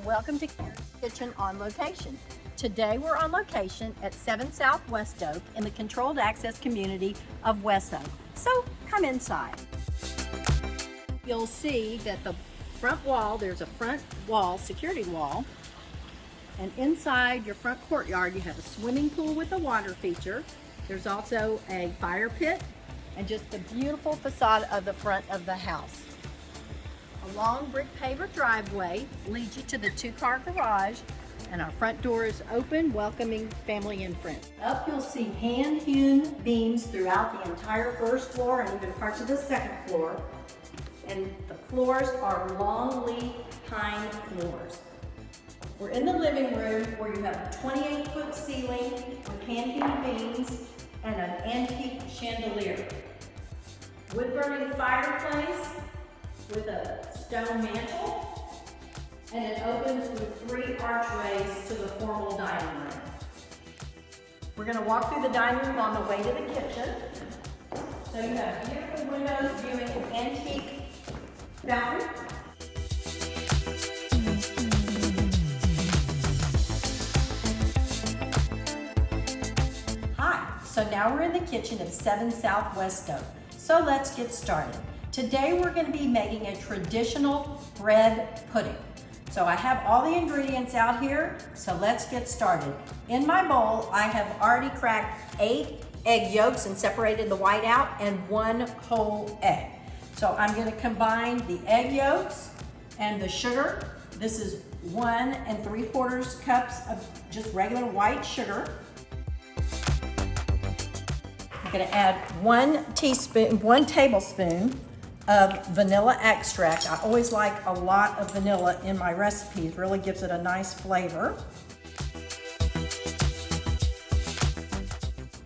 welcome to Karen's Kitchen on Location. Today we're on location at 7 South West Oak in the controlled access community of West Oak. So come inside. You'll see that the front wall, there's a front wall, security wall, and inside your front courtyard you have a swimming pool with a water feature. There's also a fire pit and just the beautiful facade of the front of the house. A long brick paver driveway leads you to the two-car garage, and our front door is open, welcoming family and friends. Up you'll see hand-hewn beams throughout the entire first floor and even parts of the second floor. And the floors are long leaf pine floors. We're in the living room where you have a 28-foot ceiling with hand-hewn beams and an antique chandelier. Wood-burning fireplace with a stone mantel, and it opens with 3 archways to the formal dining room. We're going to walk through the dining room on the way to the kitchen. So you have beautiful windows viewing an antique fountain. Hi, so now we're in the kitchen at 7 South West Oak. So let's get started. Today we're going to be making a traditional bread pudding. So I have all the ingredients out here, so let's get started. In my bowl, I have already cracked 8 egg yolks and separated the white out, and 1 whole egg. So I'm going to combine the egg yolks and the sugar. This is 1 3/4 cups of just regular white sugar. I'm going to add 1 tablespoon of vanilla extract. I always like a lot of vanilla in my recipes, really gives it a nice flavor.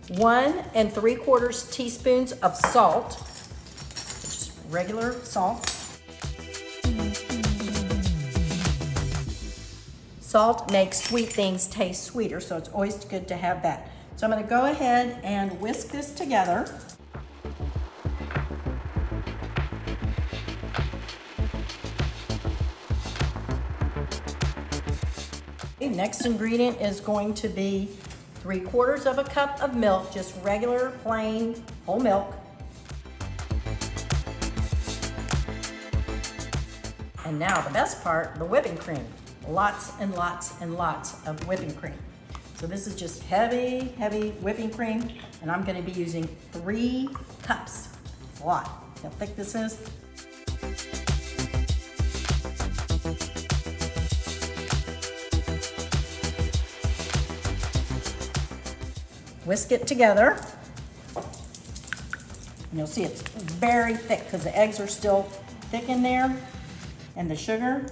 1 3/4 teaspoons of salt, just regular salt. Salt makes sweet things taste sweeter, so it's always good to have that. So I'm going to go ahead and whisk this together. Next ingredient is going to be 3/4 cup of milk, just regular plain whole milk. And now the best part, the whipping cream. Lots and lots and lots of whipping cream. So this is just heavy, heavy whipping cream, and I'm going to be using 3 cups. That's a lot. See how thick this is? Whisk it together. And you'll see it's very thick because the eggs are still thick in there, and the sugar,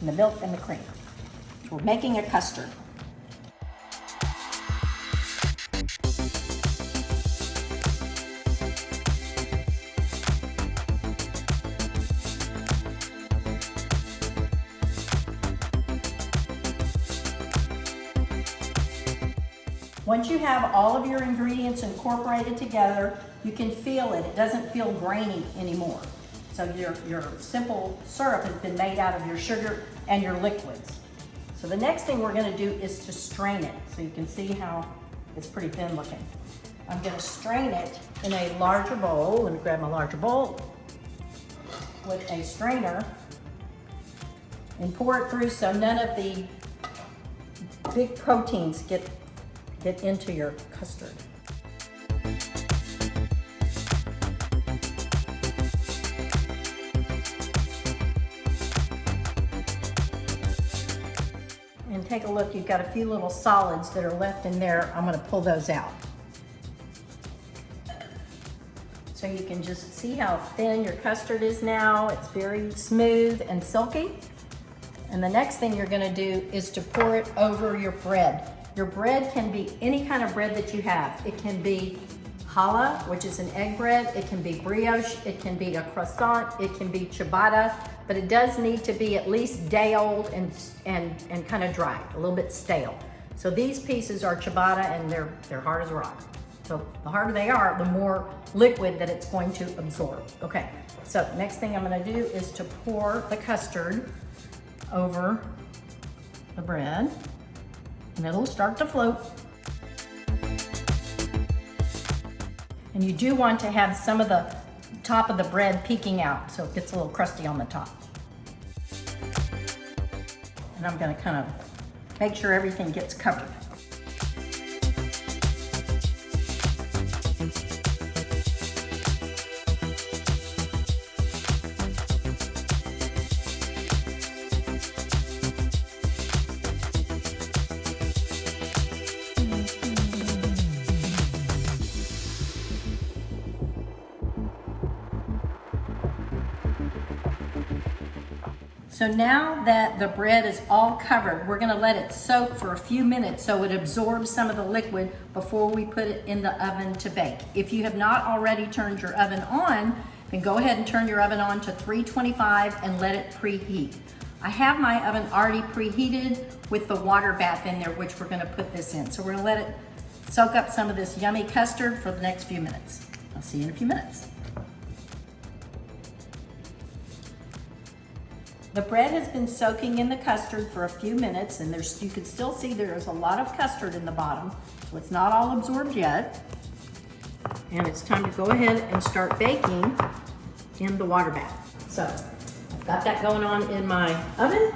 and the milk and the cream. We're making a custard. Once you have all of your ingredients incorporated together, you can feel it. It doesn't feel grainy anymore. So your simple syrup has been made out of your sugar and your liquids. So the next thing we're going to do is to strain it. So you can see how it's pretty thin looking. I'm going to strain it in a larger bowl. Let me grab my larger bowl with a strainer and pour it through so none of the big proteins get into your custard. And take a look, you've got a few little solids that are left in there. I'm going to pull those out. So you can just see how thin your custard is now. It's very smooth and silky. And the next thing you're going to do is to pour it over your bread. Your bread can be any kind of bread that you have. It can be challah, which is an egg bread. It can be brioche. It can be a croissant. It can be ciabatta. But it does need to be at least day old and kind of dry, a little bit stale. So these pieces are ciabatta, and they're hard as a rock. So the harder they are, the more liquid that it's going to absorb. Okay, so next thing I'm gonna do is to pour the custard over the bread, and it'll start to float. And you do want to have some of the top of the bread peeking out so it gets a little crusty on the top. And I'm gonna kind of make sure everything gets covered. So now that the bread is all covered, we're gonna let it soak for a few minutes so it absorbs some of the liquid before we put it in the oven to bake. If you have not already turned your oven on, then go ahead and turn your oven on to 325 and let it preheat. I have my oven already preheated with the water bath in there, which we're gonna put this in. So we're gonna let it soak up some of this yummy custard for the next few minutes. I'll see you in a few minutes. The bread has been soaking in the custard for a few minutes, and you can still see there's a lot of custard in the bottom, so it's not all absorbed yet. And it's time to go ahead and start baking in the water bath. So I've got that going on in my oven,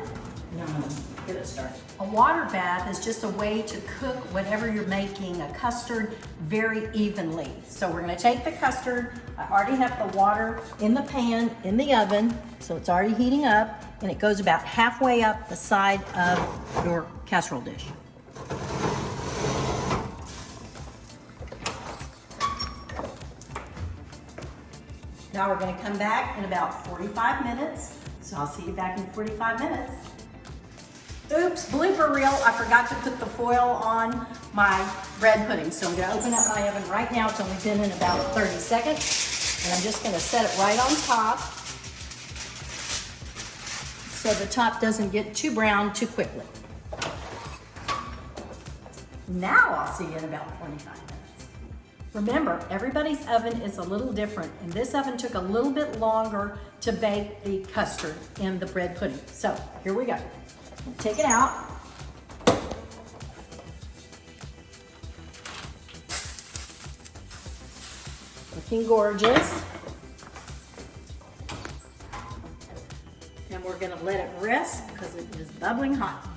and I'm gonna get it started. A water bath is just a way to cook whatever you're making, a custard, very evenly. So we're gonna take the custard. I already have the water in the pan, in the oven, so it's already heating up, and it goes about halfway up the side of your casserole dish. Now we're gonna come back in about 45 minutes. So I'll see you back in 45 minutes. Oops, blooper reel, I forgot to put the foil on my bread pudding. So I'm gonna open up my oven right now. It's only been in about 30 seconds. And I'm just gonna set it right on top so the top doesn't get too brown too quickly. Now I'll see you in about 45 minutes. Remember, everybody's oven is a little different, and this oven took a little bit longer to bake the custard in the bread pudding. So here we go. Take it out. Looking gorgeous. And we're gonna let it rest because it is bubbling hot.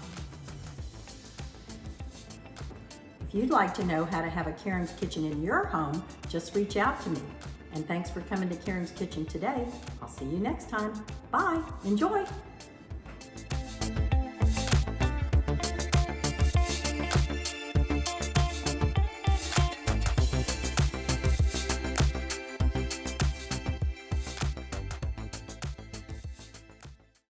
If you'd like to know how to have a Karen's Kitchen in your home, just reach out to me. And thanks for coming to Karen's Kitchen today. I'll see you next time. Bye. Enjoy.